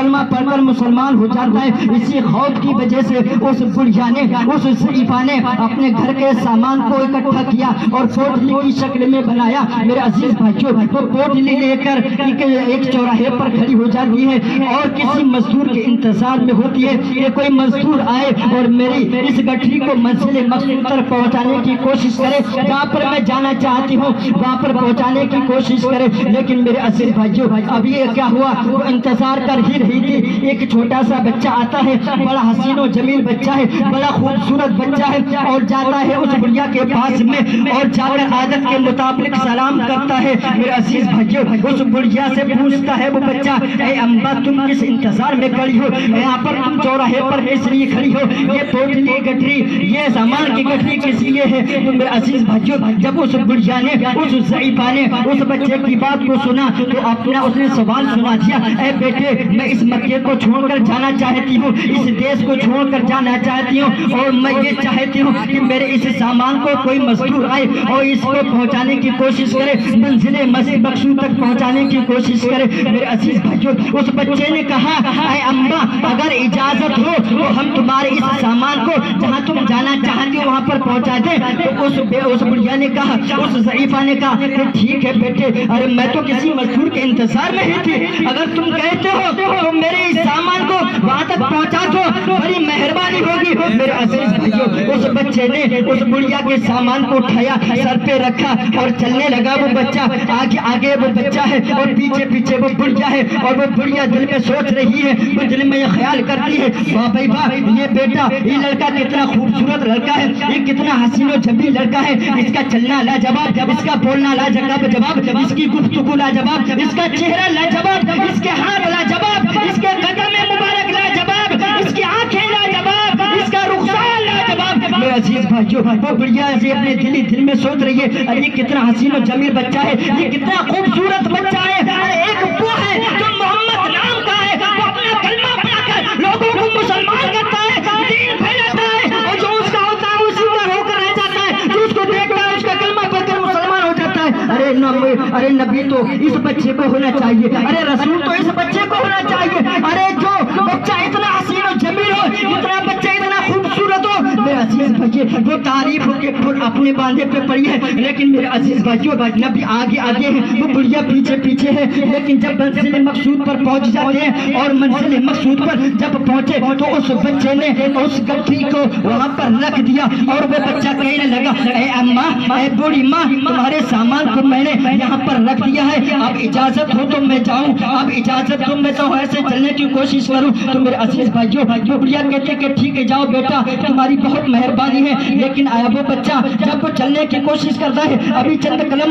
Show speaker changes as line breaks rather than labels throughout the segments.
کلمہ پڑھ کر مسلمان ہو جاتا ہے۔ اسی خوف کی وجہ سے اس بڑھیا نے، اس ضعیفہ نے اپنے گھر کے سامان کو اکٹھا کیا اور پوٹلی کی شکل میں بنایا۔ میرے عزیز بھائیوں، وہ پوٹلی لے کر ایک چوراہے پر کھڑی ہو جاتی ہے اور کسی مزدور کے انتظار میں ہوتی ہے کہ کوئی مزدور آئے اور میری اس گٹھری کو منزل مقصود تک پہنچانے کی کوشش کرے، جہاں پر میں جانا چاہتی ہوں وہاں پر پہنچانے کی کوشش کرے۔ لیکن میرے عزیز بھائیوں، اب یہ کیا ہوا، وہ انتظار کر ہی رہی تھی۔ ایک چھوٹا سا بچہ آتا ہے، بڑا حسین و جمیل بچہ ہے، بڑا خوبصورت بچہ ہے، اور جاتا ہے اس بڑھیا کے پاس میں اور جا کر عادت کے مطابق سلام کرتا ہے۔ میرے عزیز بھائیوں، اس بڑھیا سے پوچھتا ہے وہ بچہ، اے امبا تم کس انتظار میں کھڑی ہو، یہاں پر تم چوراہے پر کس لیے کھڑی ہو، یہ پوٹلی گٹھری، یہ سامان کی گٹھری کس لیے ہے؟ میرے عزیز بھائیوں، جب اس بڑھیا نے، اس ضعیفہ نے اس بچے کی بات کو سنا تو اس نے سوال سنا دیا، اے بیٹے میں اس مکے کو چھوڑ کر جانا چاہتی ہوں، اس دیش کو چھوڑ کر جانا چاہتی ہوں، اور میں یہ چاہتی ہوں کہ میرے اس سامان کو کوئی مزدور آئے اور اس کو پہنچانے کی کوشش کرے، منزل مقصود تک پہنچانے کی کوشش کرے۔ میرے عزیز بھائیوں، اس بچے نے کہا، اے اماں اگر اجازت ہو تو ہم تمہارے اس سامان کو جہاں تم جانا چاہتی ہو وہاں پر پہنچا دیں۔ تو اس بڑھیا نے کہا، اس ضعیفہ نے کہا کہ ٹھیک ہے بیٹے، ارے میں تو کسی مزدور کے انتظار میں ہی تھی، اگر تم کہتے ہو تو میرے اس سامان کو وہاں تک پہنچا دو، بڑی مہربانی ہوگی۔ میرے عزیز بھائیوں، اس بچے نے اس بڑھیا کے سامان کو اٹھایا، سر پہ رکھا اور چلنے لگا۔ وہ بچہ آگے آگے وہ بچہ ہے اور پیچھے پیچھے وہ بڑھیا ہے، اور وہ بڑھیا دل میں سوچ رہی ہے، وہ دل میں یہ خیال کرتی ہے، واہ بھائی واہ، یہ بیٹا، یہ لڑکا کتنا خوبصورت لڑکا ہے، یہ کتنا حسین و جمیل لڑکا ہے، اس کا چلنا لاجواب، اس کا بولنا لاجواب، اس کی گفتگو لاجواب، اس کا چہرہ لاجواب، اس کے ہاتھ لاجواب، اس کے قدم مبارک لاجواب، اس کی آنکھیں لاجواب، اس کا رخسار لاجواب۔ میرے عزیز بھائیوں، وہ بڑھیا سے اپنے دل میں سوچ رہی ہے، ارے یہ کتنا حسین و جمیل بچہ ہے، یہ کتنا خوبصورت بچہ ہے، ارے ایک وہ ہے جو محمد نام کا ہے، وہ اپنا کلمہ پڑھ کر لوگوں کو مسلمان کرتا ہے، دین پھیلاتا ہے، اور جو اس کا ہوتا ہے اسی کا ہو کر رہ جاتا ہے، جو اس کو دیکھتا ہے اس کا کلمہ پڑھ کر مسلمان ہو جاتا ہے۔ ارے نبی تو اس بچے کو ہونا چاہیے، ارے رسول تو اس بچے کو ہونا چاہیے، ارے جو بچہ اتنا حسین و جمیل ہو، اتنا بچہ اتنا خوبصورت ہو۔ میرے عزیز بھائیے، وہ تعریف کے اپنے باندھے پہ پڑی ہے، لیکن میرے عزیز بھائیوں، نبی آگے آگے ہے، وہ بڑھیا پیچھے پیچھے ہے، لیکن جب منزل مقصود پر پہنچ جاتے ہیں اور منزل مقصود پر جب پہنچے تو اس بچے نے اس گٹھری کو وہاں پر رکھ دیا اور وہ بچہ کہنے لگا، اے اماں، اے بوڑھی ماں، تمہارے سامان کو میں نے یہاں پر رکھ دیا ہے، اب اجازت ہو تو میں جاؤں، اب اجازت ہو میں تو ایسے چلنے کی کوشش کروں۔ تو میرے عزیز بھائیوں، جو بڑھیا کہتے کہ ٹھیک ہے جاؤ بیٹا، تمہاری بہت مہربانی ہے، لیکن آیا وہ بچہ جب وہ چلنے کی کوشش کرتا ہے، ابھی چند قدم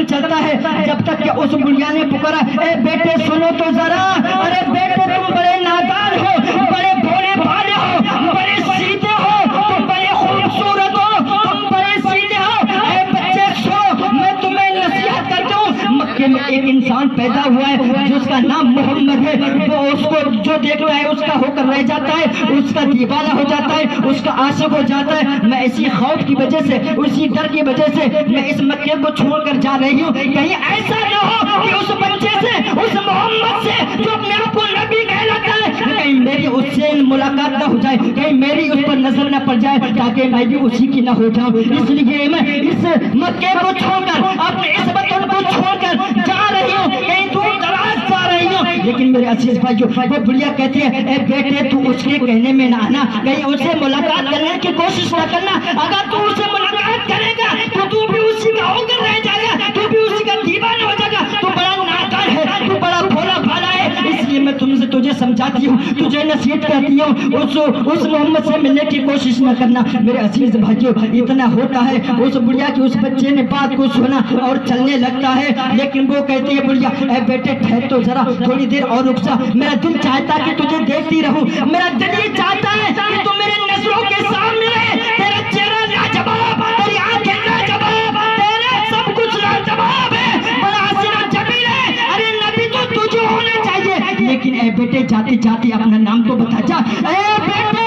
چلتا ہے، جب تک کہ اس بڑھیا نے پکارا، اے بیٹے سنو تو ذرا، ارے بیٹے تم بڑے نادان ہو، بڑے بھولے بھالے ہو، بڑے سیدھے ہو، تم بڑے خوبصورت ہو، تم بڑے سیدھے ہو، اے بچے سنو، میں تمہیں نصیحت کرتا ہوں۔ مکے میں ایک انسان پیدا ہوا ہے جس کا نام محمد ہے، وہ اس کو جو دیکھتا ہے اس کا ہو کر رہ جاتا ہے، اس کا دیوانہ ہو جاتا ہے، اس کا عاشق ہو جاتا ہے۔ میں اسی خوف کی وجہ سے، اسی ڈر کی وجہ سے میں اس مکے کو چھوڑ کر جا رہی ہوں، کہیں ایسا نہ ہو کہ اس بچے سے، اس محمد سے جو اپنے آپ کو نبی کہلاتا ہے، کہیں میری اس سے ملاقات نہ ہو جائے، کہیں میری اس پر نظر نہ پڑ جائے، تاکہ میں بھی اسی کی نہ ہو جاؤں۔ اس لیے میں اس مکے کو چھوڑ کر، اپنے اس وطن کو چھوڑ کر جا رہی ہوں، کہیں دور دراز جا رہی ہوں۔ لیکن میرے عزیز بھائیو، وہ بڑھیا کہتی ہے، اے بیٹے تو اس کے کہنے میں نہ آنا، کہیں اس سے ملاقات کرنے کی کوشش نہ کرنا، اگر تو اس سے ملاقات کرے گا تو بھی اسی کا ہو کر رہ جائے گا، تو بھی اسی کا دیوانہ ہو جائے گا، تو بڑا نادان ہے، تو بڑا بھولا بھالا ہے۔ اس لیے میں تجھے سمجھاتی ہوں، تجھے نصیحت کرتی ہوں، اس محمد سے ملنے کی کوشش نہ کرنا۔ میرے عزیز بھائیو، اتنا ہوتا ہے، اس بڑھیا کی اس بچے نے بات کو سنا اور چلنے لگتا ہے، لیکن وہ کہتی ہے بڑھیا، اے بیٹے ٹھہر تو ذرا، تھوڑی دیر اور رک جا، میرا دل چاہتا کہ تجھے دیکھتی رہوں، میرا دل یہ چاہتا ہے کہ تو میرے نظروں کے سامنے رہے، تیرا چہرہ لاجواب، تیری آنکھیں لاجواب، تیرا سب کچھ لاجواب ہے، بڑا حسین و جمیل ہے، ارے نبی تو تجھے ہونا چاہیے، لیکن اے بیٹے جاتے جاتے اپنا نام تو بتا جا، اے بیٹے،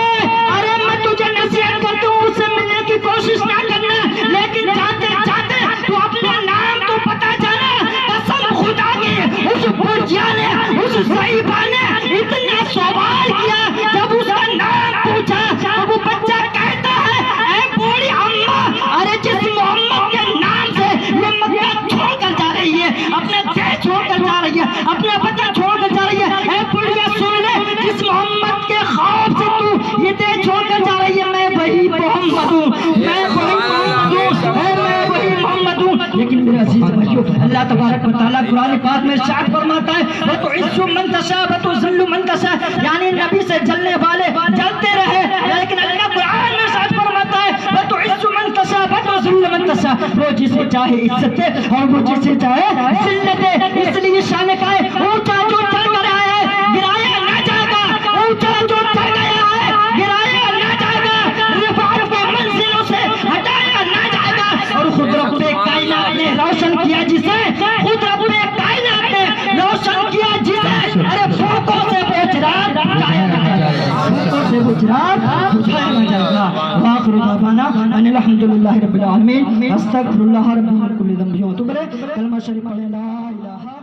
ارے میں تجھے نصیحت کرتا ہوں اس سے ملنے کی کوشش نہ کرنا، لیکن جاتے جاتے تو اپنا نام تو بتا جانا۔ قسم خدا کی، اس بڑھیا نے صحیفہ نے اتنا سوال کیا، جب اس کا نام پوچھا تو وہ بچہ کہتا ہے اے بوڑھی اماں، ارے جس محمد کے نام سے یہ مکہ چھوڑ کر جا رہی ہے، اپنے دیش چھوڑ کر جا رہی ہے، اپنے بچہ چھوڑ کر جا رہی ہے، اے بڑھیا سن لے، جس محمد کے خوف سے تو یہ دیش چھوڑ کر جا رہی ہے، میں وہی محمد ہوں، میں وہی محمد ہوں، میں وہی محمد ہوں۔ لیکن میرے عزیز بھائیو، اللہ تبارک و تعالیٰ قرآن پاک میں ارشاد فرماتا ہے وَتُعِزُّ مَن تَشَاءُ وَتُذِلُّ مَن تَشَاءُ، یعنی نبی سے جلنے والے جلتے رہے، لیکن اللہ قرآن میں ارشاد فرماتا ہے وَتُعِزُّ مَن تَشَاءُ وَتُذِلُّ مَن تَشَاءُ، وہ جسے چاہے عزت دے اور وہ جسے چاہے ذلت دے۔ اس لیے شان کا ہے اونچا جو چڑھ کر آیا ہے گرایا نہ جائے گا، اونچا جو چڑھ گیا ہے گرایا نہ جائے گا، رفعت کی منزلوں سے ہٹایا نہ جائے گا۔ اور خود رب کائنات نے روشن کیا جسے، خود رب کائنات نے روشن کیا جسے، ارے فوقوں سے بوجھرات اٹھایا نہ جائے گا، فوقوں سے بوجھرات اٹھایا نہ جائے گا۔ وآخر دعوانا ان الحمدللہ رب العالمین، استغفر اللہ ربی من کل ذنب و اتوب الیہ۔ کلمہ شریف پڑھیں لا الہ